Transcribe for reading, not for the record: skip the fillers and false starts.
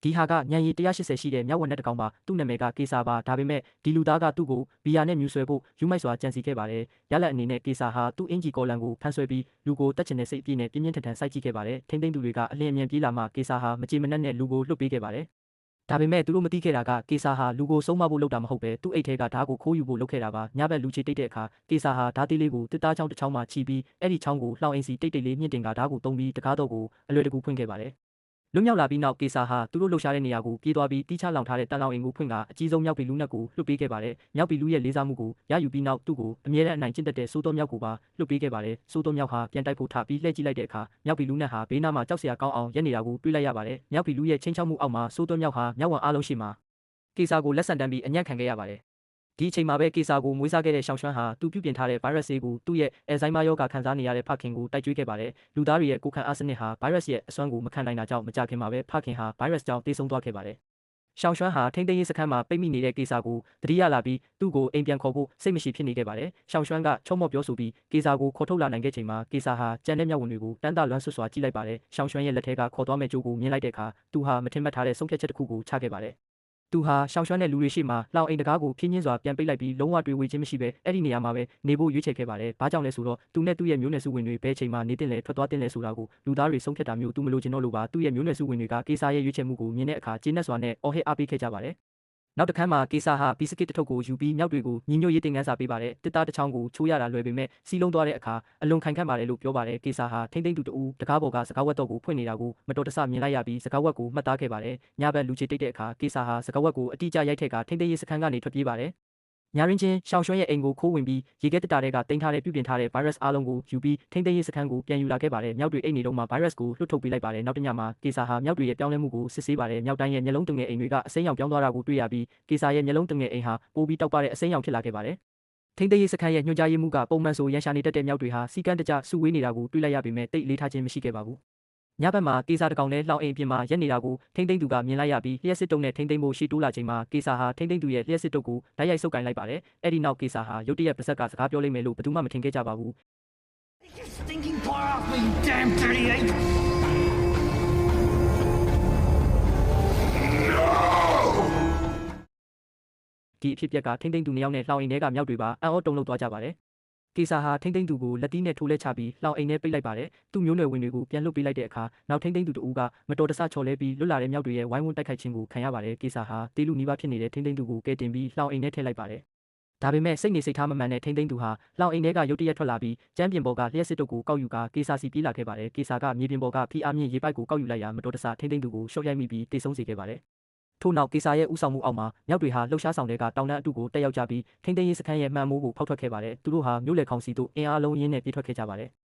ဒီဟာကညံရီ180ရှိတဲ့မြောက်ဝက်နဲ့တကောင်ပါသူ့နာမည်ကကေစာပါဒါပေမဲ့ဒီလူသားကသူ့ကိုဘီယာနဲ့မြူဆွဲဖို့ယူမိုက်စွာကြံစီခဲ့ပါတယ်ရလက်အနေနဲ့ကေစာဟာသူ့အင်ဂျီကော်လန်ကိုဖန်ဆွဲပြီးလူကိုတက်ချင်တဲ့စိတ်အပြည့်နဲ့ပြင်းပြင်းထန်ထန်စိုက်ကြည့်ခဲ့ပါတယ်ထိမ့်သိမ့်သူတွေကအလင်းအမြန်ပြေးလာမှကေစာဟာမကြေမနက်နဲ့လူကိုလွတ်ပေးခဲ့ပါတယ်ဒါပေမဲ့သူတို့မသိခဲ့တာကကေစာဟာလူကိုဆုံးမဖို့လုပ်တာမဟုတ်ပဲသူ့အိတ်ထဲကဓာတ်ကိုခိုးယူဖို့လုပ်ခဲ့တာပါညဘက်လူချေတိတ်တဲ့အခါကေစာဟာဓာတ်သေးလေးကိုတစ်သားချောင်းတစ်ချောင်းမှချီပြီးအဲ့ဒီချောင်းကိုလှောင်အိမ်စီတိတ်တိတ်လေးမြင့်တင်ကဓာတ်ကိုတုံးပြီးတကားတော့ကိုအလွယ်တကူဖွင့်ခဲ့ပါတယ်လွတ်မြောက်လာပြီးနောက်ကေစာဟာသူတို့လှုပ်ရှားတဲ့နေရာကိုပြေးသွားပြီးတီးချလောင်ထားတဲ့တန်လောင်အိမ်ကိုဖွင့်ကအကြီးဆုံးမြောက်ပီလူနက်ကိုလွှတ်ပေးခဲ့ပါတယ်။မြောက်ပီလူရဲ့လေးစားမှုကိုရယူပြီးနောက်သူ့ကိုအမြဲတမ်းအနိုင်ကျင့်တတ်တဲ့စိုးတော်မြောက်ကိုပါလွှတ်ပေးခဲ့ပါတယ်။စိုးတော်မြောက်ဟာပြန်တိုက်ဖို့ထပြီးလှည့်ကြည့်လိုက်တဲ့အခါမြောက်ပီလူနက်ဟာဘေးနားမှာကြောက်စရာကောင်းအောင်ရက်နေတာကိုတွေ့လိုက်ရပါတယ်။မြောက်ပီလူရဲ့ချင်းချောက်မှုအောက်မှာစိုးတော်မြောက်ဟာမြောက်ဝံအားလုံးရှိမှာကေစာကိုလက်ဆန်တန်းပြီးအညံ့ခံခဲ့ရပါတယ်။ဒီအချိန်မှာပဲကေစာကိုမွေးစားခဲ့တဲ့ရှောင်းရွှမ်းဟာသူပြုပြင်ထားတဲ့ဗိုင်းရပ်စ်ဆေးကိုသူ့ရဲ့အယ်ဇိုင်းမာရောဂါခံစားနေရတဲ့ဖခင်ကိုတိုက်ကြွေးခဲ့ပါတယ်။လူသားတွေရဲ့ကိုယ်ခံအားစနစ်ဟာဗိုင်းရပ်စ်ရဲ့အစွမ်းကိုမခံနိုင်တာကြောင့်မကြခင်မှာပဲဖခင်ဟာဗိုင်းရပ်စ်ကြောင့်သေဆုံးသွားခဲ့ပါတယ်။ရှောင်းရွှမ်းဟာထိမ့်သိမ်းရေးစခန်းမှာပိတ်မိနေတဲ့ကေစာကိုတတိယလာပြီးသူ့ကိုအိမ်ပြန်ခေါ်ဖို့စိတ်မရှိဖြစ်နေခဲ့ပါတယ်။ရှောင်းရွှမ်းကချုံမော့ပြောဆိုပြီးကေစာကိုခေါ်ထုတ်လာနိုင်ခဲ့ချိန်မှာကေစာဟာကြံတဲ့မြောက်ဝင်တွေကိုတန်းတလွမ်းဆွတ်စွာကြည့်လိုက်ပါတယ်။ရှောင်းရွှမ်းရဲ့လက်ထဲကခေါ်သွားမဲ့ကြိုးကိုမြင်လိုက်တဲ့အခါသူဟာမထင်မှတ်ထားတဲ့ဆုံးဖြတ်ချက်တစ်ခုကိုချခဲ့ပါတယ်။သူဟာရှောင်းရွှမ်းတဲ့လူတွေရှိမှလောင်အိမ်တကားကိုဖြင်းချင်းစွာပြန်ပိတ်လိုက်ပြီးလုံးဝတွေ့ဝေခြင်းမရှိပဲအဲ့ဒီနေရာမှာပဲနေဖို့ရွေးချယ်ခဲ့ပါတယ်။ဘာကြောင့်လဲဆိုတော့သူနဲ့သူ့ရဲ့မျိုးနွယ်စုဝင်တွေဘယ်ချိန်မှနေတင်လဲထွက်သွားတင်လဲဆိုတာကိုလူသားတွေဆုံးဖြတ်တာမျိုးသူမလိုချင်တော့လို့ပါသူ့ရဲ့မျိုးနွယ်စုဝင်တွေကကေစာရဲ့ရွေးချယ်မှုကိုမြင်တဲ့အခါကျေနပ်စွာနဲ့အော်ဟစ်အားပေးခဲ့ကြပါတယ်။နောက်တစ်ခါမှကေစာဟာဘီစကစ်တစ်ထုပ်ကိုယူပြီးမြောက်တွေကိုညီညွတ်ရေးတင်ကန်းစာပေးပါတယ်တစ်သားတစ်ချောင်းကိုချိုးရတာလွယ်ပေမဲ့စီးလုံးသွားတဲ့အခါအလွန်ခိုင်ခန့်ပါတယ်လို့ပြောပါတယ်ကေစာဟာထိမ့်သိမ့်သူတူတကားပေါ်ကစကားဝက်တော့ကိုဖွင့်နေတာကိုမတော်တဆမြင်လိုက်ရပြီးစကားဝက်ကိုမှတ်သားခဲ့ပါတယ်ညဘက်လူချေတိတ်တဲ့အခါကေစာဟာစကားဝက်ကိုအတိအကျရိုက်ထက်ကထိမ့်သိမ့်ရေးစခန်းကနေထွက်ပြေးပါတယ်ညာရင်းချင်းရှောင်းရွှဲရဲ့အိမ်ကိုခိုးဝင်ပြီးရေခဲတတာတွေကတင်ထားတဲ့ပြုပြင်ထားတဲ့ဗိုင်းရပ်စ်အားလုံးကိုယူပြီးထိမ့်သိမ်းရေးစခန်းကိုပြန်ယူလာခဲ့ပါတယ်။မြောက်တွေအိမ်နေတော့မှဗိုင်းရပ်စ်ကိုလွှတ်ထုတ်ပေးလိုက်ပါတယ်။နောက်တစ်ညမှာကေစာဟာမြောက်တွေရဲ့ပြောင်းလဲမှုကိုစစ်ဆေးပါတယ်။မြောက်တိုင်းရဲ့မျက်လုံးတငယ်အိမ်တွေကအစိမ်းရောင်ပြောင်းသွားတာကိုတွေ့ရပြီးကေစာရဲ့မျက်လုံးတငယ်အိမ်ဟာပိုပြီးတောက်ပတဲ့အစိမ်းရောင်ဖြစ်လာခဲ့ပါတယ်။ထိမ့်သိမ်းရေးစခန်းရဲ့ညွှန်ကြားရေးမှူးကပုံမှန်ဆိုရန်ရှာနေတတ်တဲ့မြောက်တွေဟာစီကန်းတကျစုဝေးနေတာကိုတွေ့လိုက်ရပေမဲ့တိတ်လေးထားခြင်းမရှိခဲ့ပါဘူး။ညဘက်မှာကေစာတကောင်လဲလှောင်အိမ်ပြင်မှာရက်နေတာကိုထိမ့်သိမ့်သူကမြင်လိုက်ရပြီးလျှက်စစ်တုံနဲ့ထိမ့်သိမ့်ဖို့ရှေ့တိုးလာချိန်မှာကေစာဟာထိမ့်သိမ့်သူရဲ့လျှက်စစ်တုံကိုဓာတ်ရိုက်ဆုပ်ကင်လိုက်ပါတယ်။အဲ့ဒီနောက်ကေစာဟာရုတ်တရက်ပါဇက်ကစကားပြောလိမ့်မယ်လို့ဘယ်သူမှမထင်ခဲ့ကြပါဘူး။ဒီအဖြစ်အပျက်ကထိမ့်သိမ့်သူနှစ်ယောက်နဲ့လှောင်အိမ်ထဲကမြောက်တွေပါအံ့ဩတုန်လှုပ်သွားကြပါတယ်။ကေစာဟာထိမ့်သိမ့်သူကိုလက်သီးနဲ့ထိုးလဲချပြီးလှောင်အိမ်ထဲပိတ်လိုက်ပါတယ်။သူ့မျိုးနွယ်ဝင်တွေကိုပြန်လွှတ်ပေးလိုက်တဲ့အခါနောက်ထိမ့်သိမ့်သူတူကမတော်တဆချော်လဲပြီးလွတ်လာတဲ့မြောက်တွေရဲ့ဝိုင်းဝန်းတိုက်ခိုက်ခြင်းကိုခံရပါတယ်။ကေစာဟာတေးလူနီးပါးဖြစ်နေတဲ့ထိမ့်သိမ့်သူကိုကဲတင်ပြီးလှောင်အိမ်ထဲထည့်လိုက်ပါတယ်။ဒါပေမဲ့စိတ်နေစိတ်ထားမမှန်တဲ့ထိမ့်သိမ့်သူဟာလှောင်အိမ်ထဲကရုတ်တရက်ထွက်လာပြီးကျမ်းပြင်ပေါ်ကလျှက်စစ်တုပ်ကိုကောက်ယူကာကေစာစီပြေးလာခဲ့ပါတယ်။ကေစာကမြေပြင်ပေါ်ကဖီအားမြင့်ရေပိုက်ကိုကောက်ယူလိုက်ရာမတော်တဆထိမ့်သိမ့်သူကိုရှော့ရိုက်မိပြီးတိတ်ဆုံးစေခဲ့ပါတယ်။ထို့နောက်ကေစာရဲ့ဥဆောင်မှုအောက်မှာမြောက်တွေဟာလှုပ်ရှားဆောင်တဲ့ကတောင်တန်းအတူကိုတက်ရောက်ကြပြီးထိမ့်သိမ်းရေးစခန်းရဲ့မှန်မိုးကိုဖောက်ထွက်ခဲ့ပါတယ်။သူတို့ဟာမြို့လေခေါင်စီတို့အင်အားလုံးရင်းနဲ့ပြေးထွက်ခဲ့ကြပါတယ်။